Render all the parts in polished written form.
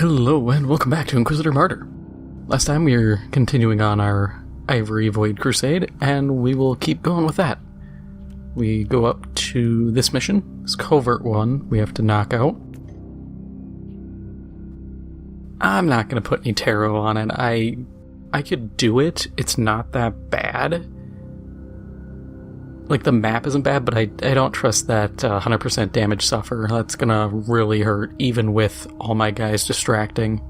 Hello and welcome back to Inquisitor Martyr. Last time we were continuing on our Ivory Void Crusade, and we will keep going with that. We go up to this mission, this covert one we have to knock out. I'm not going to put any tarot on it. I could do it. It's not that bad. Like, the map isn't bad, but I don't trust that 100% damage suffer. That's gonna really hurt, even with all my guys distracting.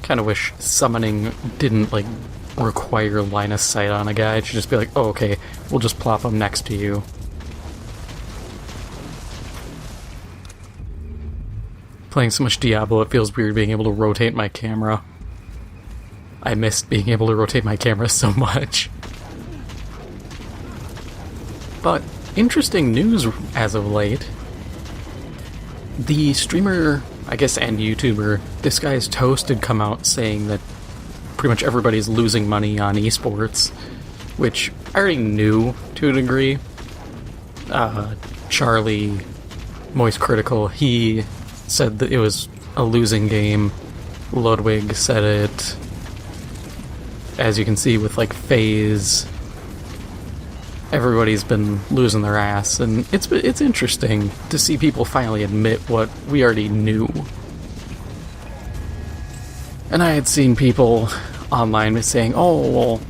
Kinda wish summoning didn't, like, require line of sight on a guy. It should just be like, oh, okay, we'll just plop him next to you. Playing so much Diablo, it feels weird being able to rotate my camera. I missed being able to rotate my camera so much. But interesting news as of late. The streamer, I guess, and YouTuber, This Guy's Toast, had come out saying that pretty much everybody's losing money on esports, which I already knew to a degree. Charlie, Moist Critical, he said that it was a losing game. Ludwig said it. As you can see with, like, FaZe, everybody's been losing their ass, and it's interesting to see people finally admit what we already knew. And I had seen people online saying, oh, well,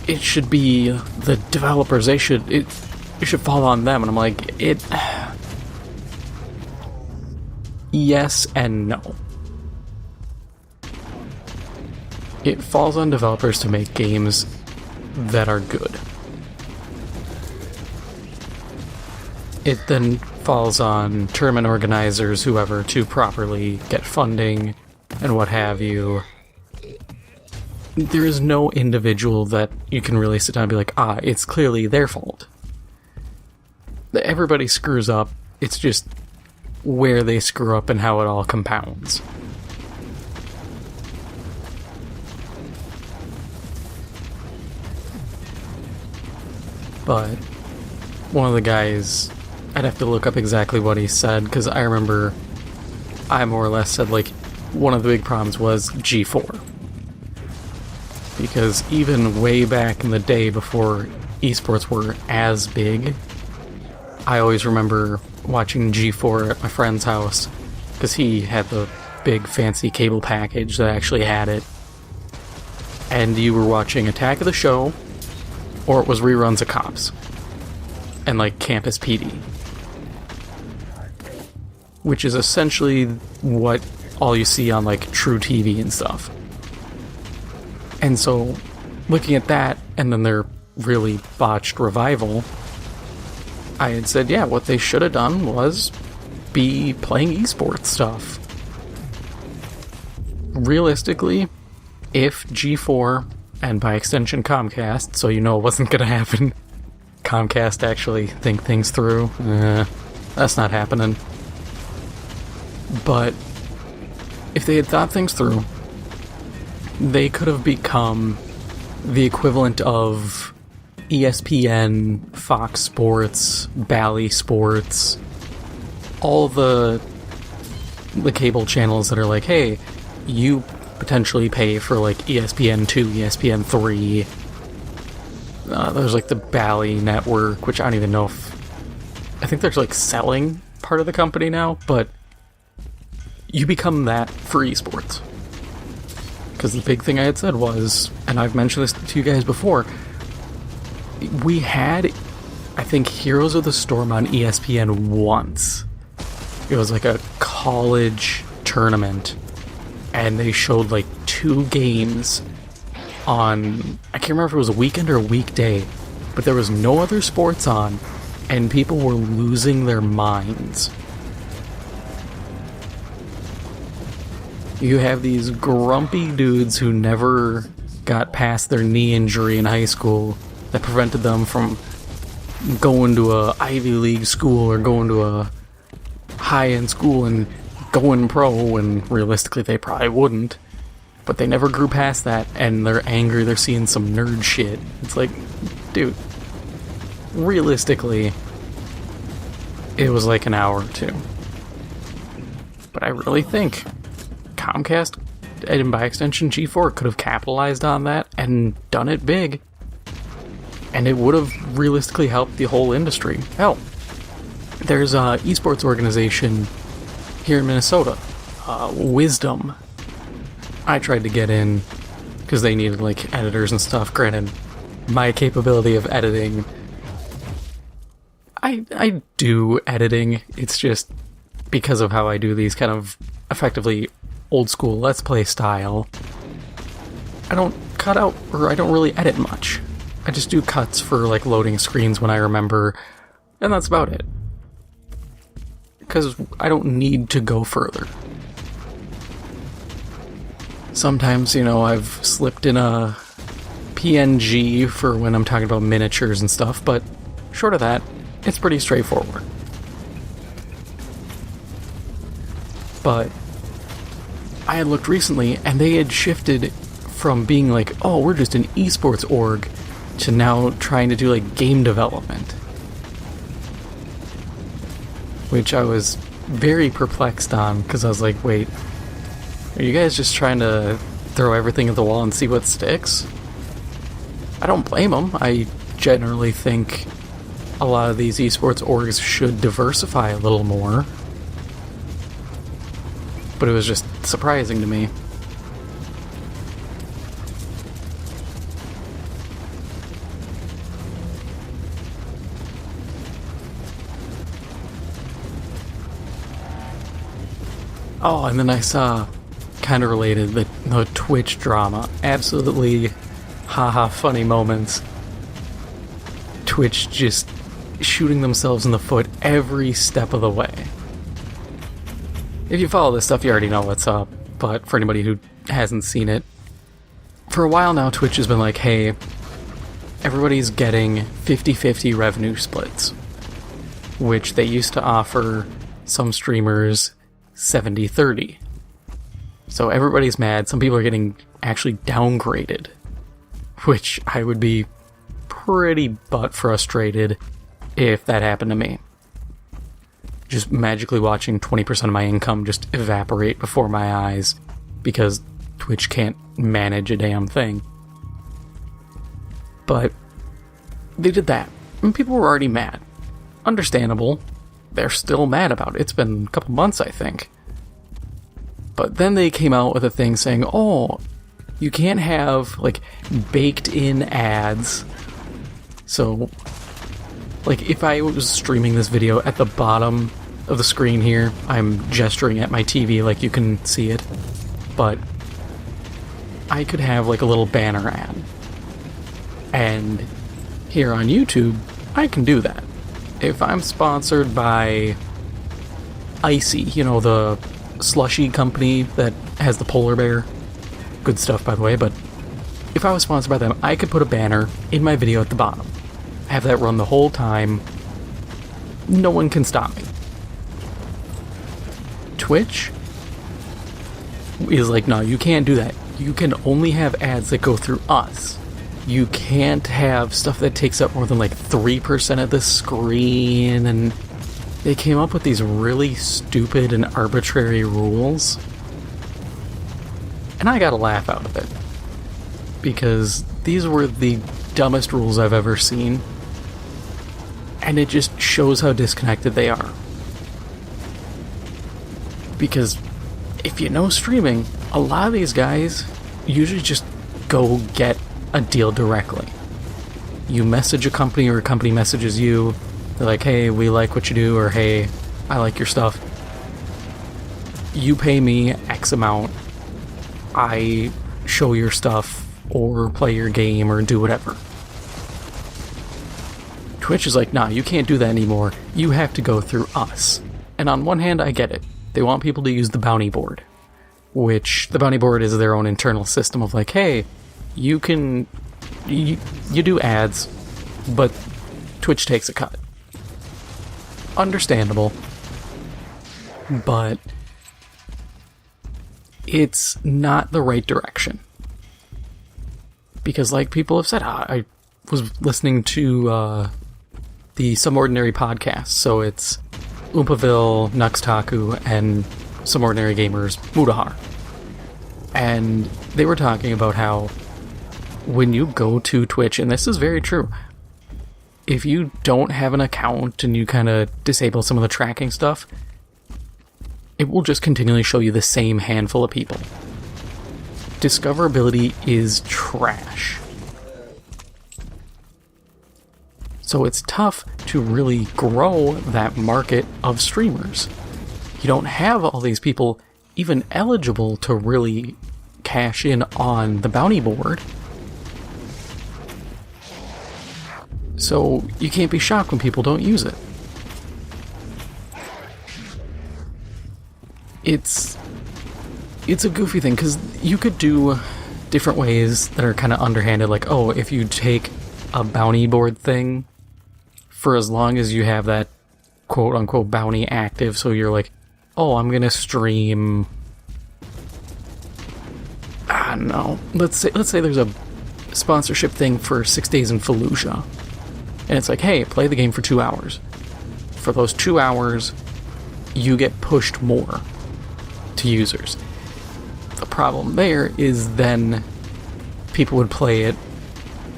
it should be the developers, it should fall on them, and I'm like, yes and no. It falls on developers to make games that are good. It then falls on tournament organizers, whoever, to properly get funding and what have you. There is no individual that you can really sit down and be like, it's clearly their fault. Everybody screws up, it's just where they screw up and how it all compounds. But one of the guys, I'd have to look up exactly what he said, because I remember I more or less said, like, one of the big problems was G4. Because even way back in the day before esports were as big, I always remember watching G4 at my friend's house, because he had the big fancy cable package that actually had it, and you were watching Attack of the Show, or it was reruns of Cops, and, like, Campus PD, which is essentially what all you see on, like, True TV and stuff. And so, looking at that, and then their really botched revival, I had said, yeah, what they should have done was be playing esports stuff. Realistically, if G4, and by extension Comcast, so you know it wasn't going to happen, Comcast actually think things through, that's not happening. But if they had thought things through, they could have become the equivalent of ESPN, Fox Sports, Bally Sports, all the cable channels that are like, hey, you potentially pay for, like, ESPN2, ESPN3. There's, like, the Bally network, which I don't even know if... I think there's, like, selling part of the company now, but you become that for esports. Because the big thing I had said was, and I've mentioned this to you guys before, we had, I think, Heroes of the Storm on ESPN once. It was like a college tournament, and they showed, like, 2 games on, I can't remember if it was a weekend or a weekday, but there was no other sports on, and people were losing their minds. You have these grumpy dudes who never got past their knee injury in high school that prevented them from going to a Ivy League school or going to a high-end school and going pro, when realistically they probably wouldn't. But they never grew past that, and they're angry they're seeing some nerd shit. It's like, dude, realistically, it was like an hour or two. But I really think Comcast, and by extension G4, could have capitalized on that and done it big. And it would have realistically helped the whole industry. Hell, there's a esports organization here in Minnesota, Wisdom. I tried to get in because they needed like editors and stuff. Granted, my capability of editing, I do editing. It's just because of how I do these kind of effectively old school Let's Play style. I don't cut out, or I don't really edit much. I just do cuts for like loading screens when I remember, and that's about it. Because I don't need to go further. Sometimes, you know, I've slipped in a PNG for when I'm talking about miniatures and stuff, but short of that, it's pretty straightforward. But I had looked recently, and they had shifted from being like, oh, we're just an esports org, to now trying to do like game development. Which I was very perplexed on, because I was like, wait, are you guys just trying to throw everything at the wall and see what sticks? I don't blame them. I generally think a lot of these esports orgs should diversify a little more. But it was just surprising to me. Oh, and then I saw, kind of related, the Twitch drama. Absolutely haha funny moments. Twitch just shooting themselves in the foot every step of the way. If you follow this stuff, you already know what's up, but for anybody who hasn't seen it, for a while now, Twitch has been like, hey, everybody's getting 50-50 revenue splits, which they used to offer some streamers 70-30. So everybody's mad. Some people are getting actually downgraded, which I would be pretty butt frustrated if that happened to me. Just magically watching 20% of my income just evaporate before my eyes because Twitch can't manage a damn thing. But they did that, and people were already mad. Understandable. They're still mad about it. It's been a couple months, I think. But then they came out with a thing saying, oh, you can't have, like, baked-in ads. So, like, if I was streaming this video at the bottom of the screen here, I'm gesturing at my TV like you can see it, but I could have, like, a little banner ad. And here on YouTube, I can do that. If I'm sponsored by Icy, you know, the slushy company that has the polar bear, good stuff by the way, but if I was sponsored by them, I could put a banner in my video at the bottom, have that run the whole time, no one can stop me. Twitch is like, no, you can't do that. You can only have ads that go through us. You can't have stuff that takes up more than like 3% of the screen, and they came up with these really stupid and arbitrary rules. And I got a laugh out of it, because these were the dumbest rules I've ever seen, and it just shows how disconnected they are. Because if you know streaming, a lot of these guys usually just go get a deal directly. You message a company, or a company messages you. They're like, hey, we like what you do, or hey, I like your stuff. You pay me X amount. I show your stuff, or play your game, or do whatever. Twitch is like, nah, you can't do that anymore. You have to go through us. And on one hand, I get it. They want people to use the bounty board, which the bounty board is their own internal system of like, hey, you can, you do ads, but Twitch takes a cut. Understandable. But it's not the right direction. Because like people have said, I was listening to the Some Ordinary podcast, so it's Oompaville, Nuxtaku, and Some Ordinary Gamers, Mudahar. And they were talking about how when you go to Twitch, and this is very true, if you don't have an account and you kind of disable some of the tracking stuff, it will just continually show you the same handful of people. Discoverability is trash. So it's tough to really grow that market of streamers. You don't have all these people even eligible to really cash in on the bounty board. So you can't be shocked when people don't use it. It's a goofy thing, because you could do different ways that are kind of underhanded, like, oh, if you take a bounty board thing, for as long as you have that quote-unquote bounty active, so you're like, oh, I'm gonna stream, I don't know, let's say there's a sponsorship thing for 6 Days in Fallujah, and it's like, hey, play the game for 2 hours. For those 2 hours, you get pushed more to users. The problem there is then people would play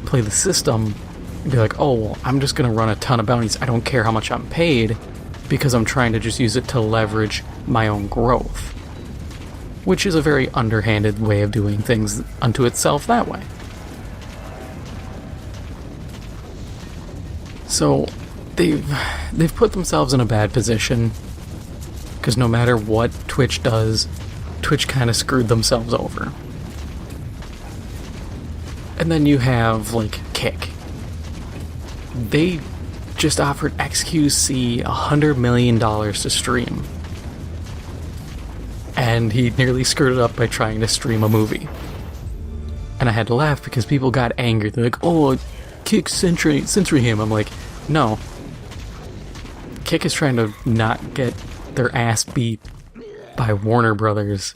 the system, and be like, oh, well, I'm just going to run a ton of bounties. I don't care how much I'm paid, because I'm trying to just use it to leverage my own growth. Which is a very underhanded way of doing things unto itself that way. So they've put themselves in a bad position, because no matter what Twitch does, Twitch kind of screwed themselves over. And then you have, like, Kick. They just offered XQC $100 million to stream. And he nearly screwed it up by trying to stream a movie. And I had to laugh because people got angry. They're like, oh, Kick censor him. I'm like, no. Kick is trying to not get their ass beat by Warner Brothers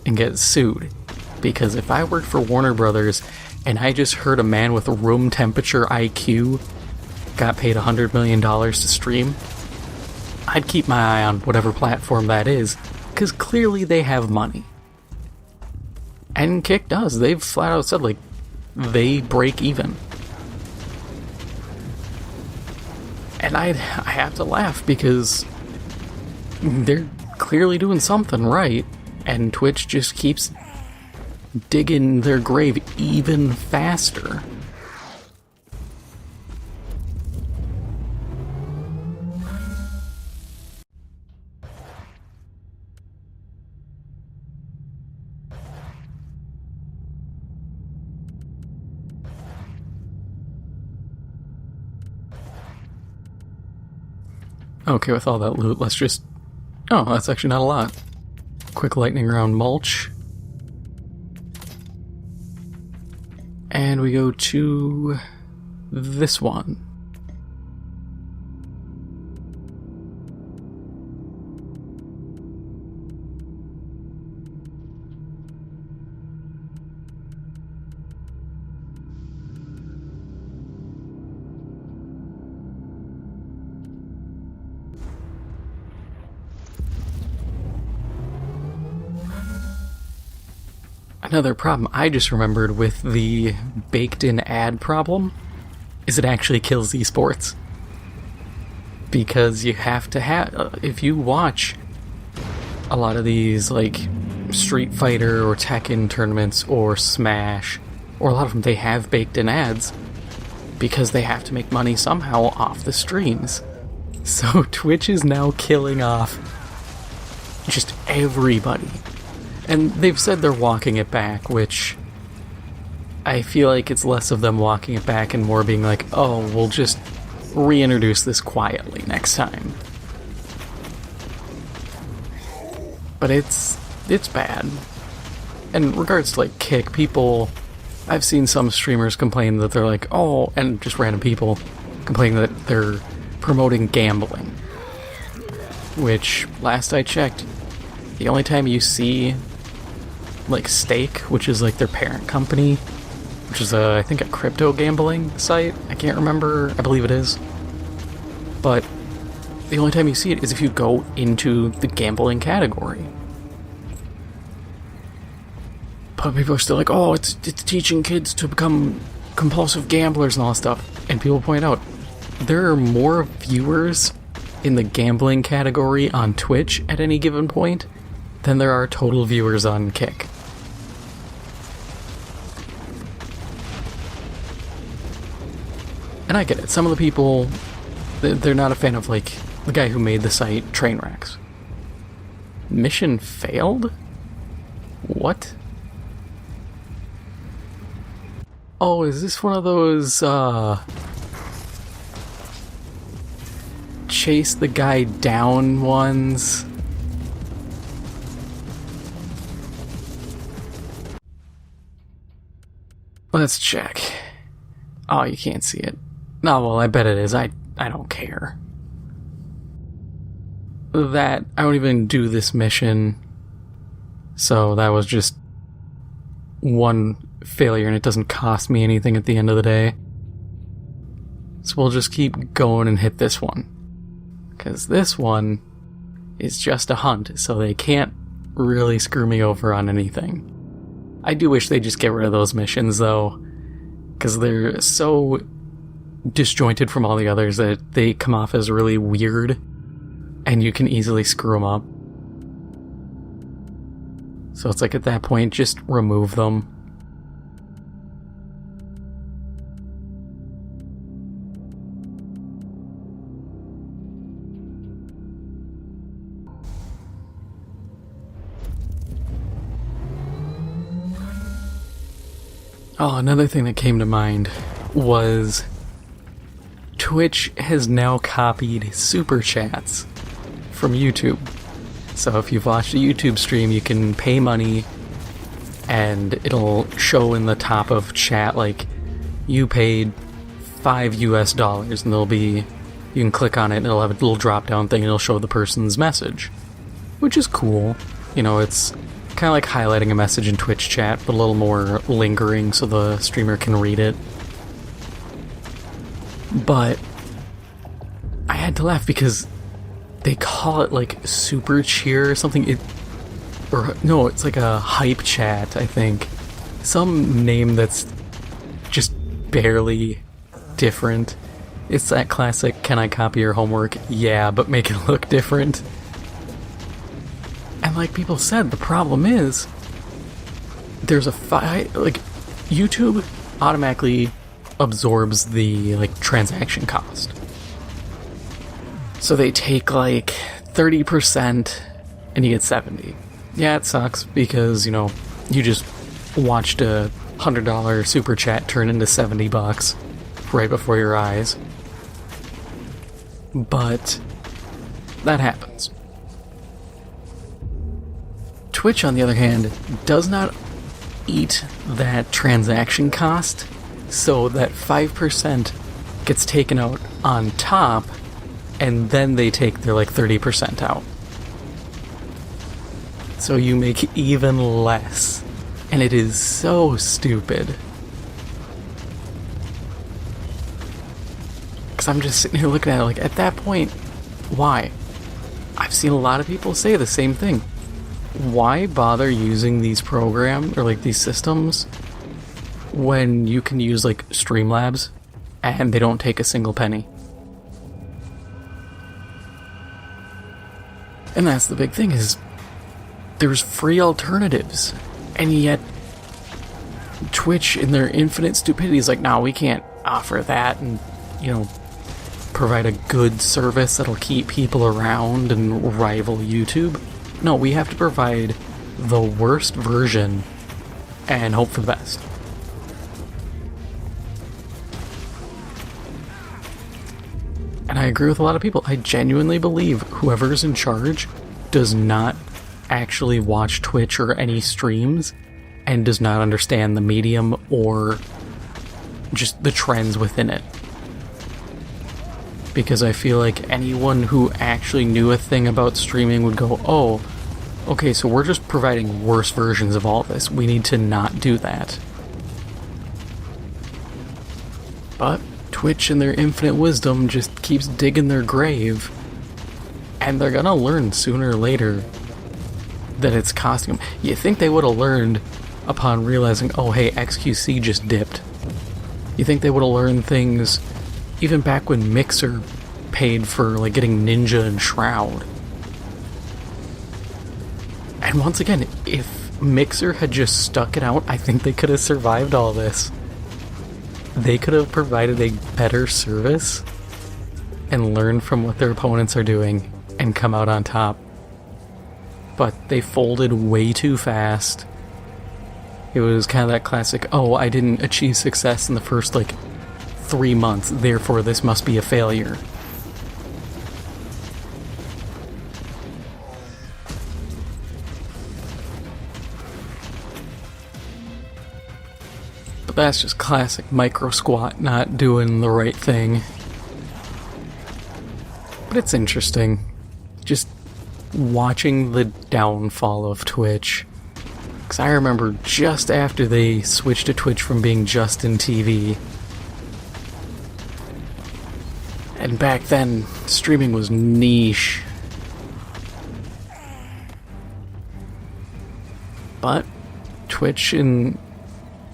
and get sued. Because if I worked for Warner Brothers and I just heard a man with room temperature IQ got paid $100 million to stream, I'd keep my eye on whatever platform that is, because clearly they have money. And Kick does. They've flat out said, like, they break even. And I have to laugh because they're clearly doing something right, and Twitch just keeps digging their grave even faster. Okay, with all that loot, let's just... Oh, that's actually not a lot. Quick lightning round mulch. And we go to this one. Another problem I just remembered with the baked-in ad problem is it actually kills esports. Because you have to have... if you watch a lot of these, like, Street Fighter or Tekken tournaments or Smash, or a lot of them, they have baked-in ads because they have to make money somehow off the streams. So Twitch is now killing off just everybody. And they've said they're walking it back, which I feel like it's less of them walking it back and more being like, oh, we'll just reintroduce this quietly next time. But it's bad. And in regards to, like, Kick, people... I've seen some streamers complain that they're like, oh, and just random people complaining that they're promoting gambling. Which, last I checked, the only time you see like Stake, which is like their parent company, which is I think a crypto gambling site. I can't remember. I believe it is. But the only time you see it is if you go into the gambling category. But people are still like, oh, it's teaching kids to become compulsive gamblers and all that stuff. And people point out, there are more viewers in the gambling category on Twitch at any given point than there are total viewers on Kick. And I get it. Some of the people, they're not a fan of, like, the guy who made the site Trainwrecks. Mission failed? What? Oh, is this one of those, chase the guy down ones? Let's check. Oh, you can't see it. No, well, I bet it is. I don't care. That, I don't even do this mission. So that was just one failure, and it doesn't cost me anything at the end of the day. So we'll just keep going and hit this one. Because this one is just a hunt, so they can't really screw me over on anything. I do wish they'd just get rid of those missions, though, because they're so disjointed from all the others that they come off as really weird, and you can easily screw them up. So it's like, at that point, just remove them. Oh, another thing that came to mind was Twitch has now copied Super Chats from YouTube. So if you've watched a YouTube stream, you can pay money and it'll show in the top of chat, like, you paid $5 and there'll be, you can click on it and it'll have a little drop down thing and it'll show the person's message, which is cool. You know, it's kind of like highlighting a message in Twitch chat, but a little more lingering so the streamer can read it. But I had to laugh because they call it like super cheer or something. No, it's like a hype chat, I think. Some name that's just barely different. It's that classic, can I copy your homework? Yeah, but make it look different. And like people said, the problem is there's a like YouTube automatically absorbs the like transaction cost. So they take like 30% and you get 70. Yeah, it sucks because, you know, you just watched a $100 super chat turn into $70 right before your eyes. But that happens. Twitch, on the other hand, does not eat that transaction cost, so that 5% gets taken out on top, and then they take their like 30% out. So you make even less, and it is so stupid. Because I'm just sitting here looking at it like, at that point, why? I've seen a lot of people say the same thing. Why bother using these programs or like these systems when you can use like Streamlabs and they don't take a single penny? And that's the big thing, is there's free alternatives, and yet Twitch in their infinite stupidity is like, no, we can't offer that and, you know, provide a good service that'll keep people around and rival YouTube. No, we have to provide the worst version and hope for the best. And I agree with a lot of people. I genuinely believe whoever's in charge does not actually watch Twitch or any streams and does not understand the medium or just the trends within it. Because I feel like anyone who actually knew a thing about streaming would go, oh, okay, so we're just providing worse versions of all this. We need to not do that. But Twitch in their infinite wisdom just keeps digging their grave. And they're gonna learn sooner or later that it's costing them. You think they would have learned upon realizing, oh hey, XQC just dipped. You think they would have learned things even back when Mixer paid for like getting Ninja and Shroud. And once again, if Mixer had just stuck it out, I think they could have survived all this. They could have provided a better service and learned from what their opponents are doing and come out on top. But they folded way too fast. It was kind of that classic, oh, I didn't achieve success in the first, 3 months, therefore this must be a failure. But that's just classic micro squat not doing the right thing. But it's interesting. Just watching the downfall of Twitch. Because I remember just after they switched to Twitch from being Justin TV. And back then, streaming was niche. But Twitch and...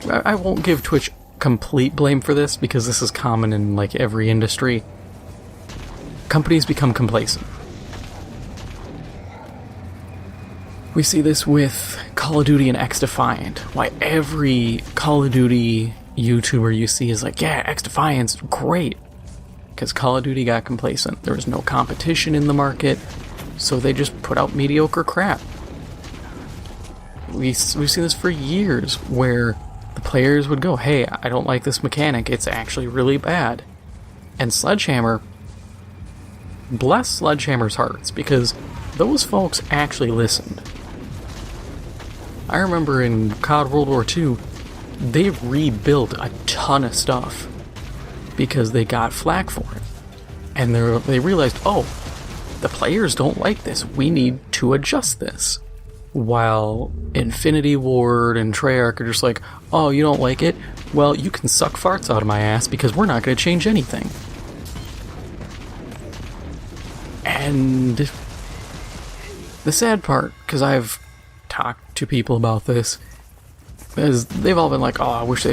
I won't give Twitch complete blame for this, because this is common in, every industry. Companies become complacent. We see this with Call of Duty and X-Defiant. Why every Call of Duty YouTuber you see is like, yeah, X-Defiant's great. Because Call of Duty got complacent. There was no competition in the market, so they just put out mediocre crap. We've seen this for years, where the players would go, hey, I don't like this mechanic, it's actually really bad. And Sledgehammer, bless Sledgehammer's hearts, because those folks actually listened. I remember in COD World War II, they rebuilt a ton of stuff because they got flack for it. And they realized, oh, the players don't like this, we need to adjust this. While Infinity Ward and Treyarch are just like, oh, you don't like it? Well, you can suck farts out of my ass because we're not going to change anything. And the sad part, because I've talked to people about this, is they've all been like, oh, I wish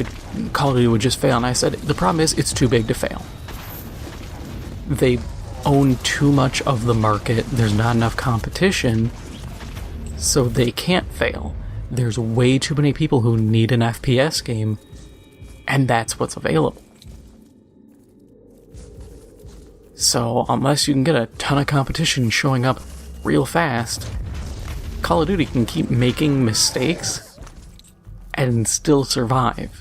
Call of Duty would just fail. And I said, the problem is it's too big to fail. They own too much of the market, there's not enough competition, so they can't fail. There's way too many people who need an FPS game, and that's what's available. So unless you can get a ton of competition showing up real fast, Call of Duty can keep making mistakes and still survive.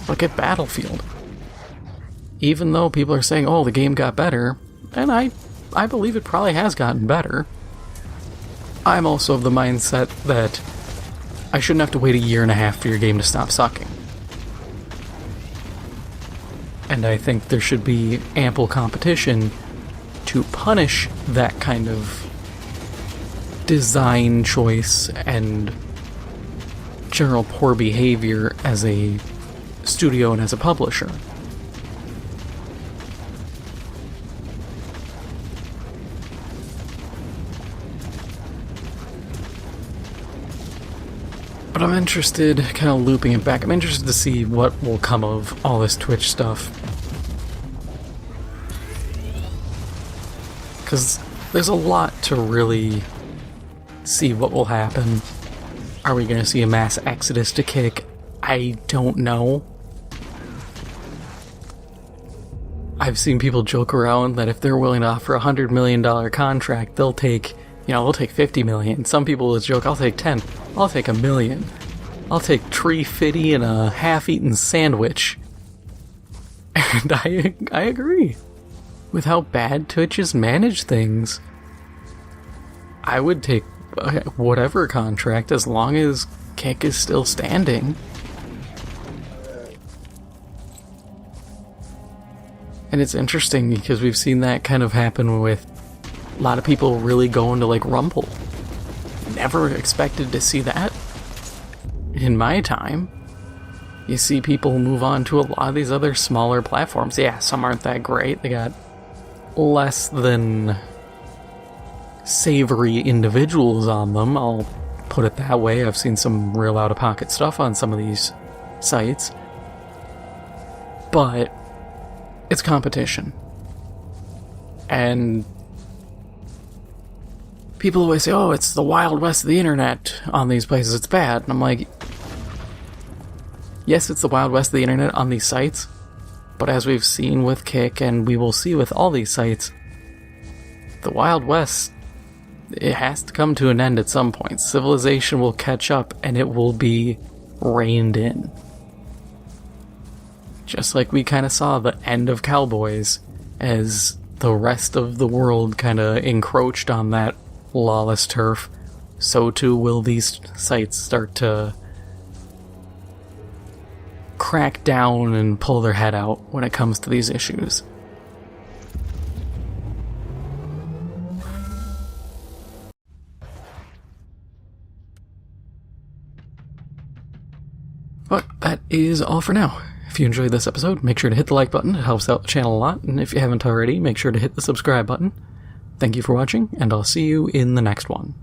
Look at Battlefield. Even though people are saying, oh, the game got better, and I believe it probably has gotten better, I'm also of the mindset that I shouldn't have to wait a year and a half for your game to stop sucking. And I think there should be ample competition to punish that kind of design choice and general poor behavior as a studio and as a publisher. But I'm interested, kind of looping it back, I'm interested to see what will come of all this Twitch stuff. Because there's a lot to really see what will happen. Are we going to see a mass exodus to Kick? I don't know. I've seen people joke around that if they're willing to offer a $100 million contract, they'll take, they'll take 50 million. Some people will joke, I'll take 10. I'll take $1 million. I'll take Tree Fitty and a half-eaten sandwich. And I agree. With how bad Twitch has managed things, I would take whatever contract as long as Kick is still standing. And it's interesting because we've seen that kind of happen with a lot of people really going to Rumble. never expected to see that in my time. You see people move on to a lot of these other smaller platforms. Yeah, some aren't that great. They got less than savory individuals on them, I'll put it that way. I've seen some real out-of-pocket stuff on some of these sites. But it's competition. And people always say, oh, it's the Wild West of the internet on these places, it's bad. And I'm like, yes, it's the Wild West of the internet on these sites, but as we've seen with Kick, and we will see with all these sites, the Wild West, it has to come to an end at some point. Civilization will catch up, and it will be reined in. Just like we kind of saw the end of Cowboys, as the rest of the world kind of encroached on that lawless turf, so too will these sites start to crack down and pull their head out when it comes to these issues. But that is all for now. If you enjoyed this episode, make sure to hit the like button. It helps out the channel a lot. And if you haven't already, make sure to hit the subscribe button. Thank you for watching, and I'll see you in the next one.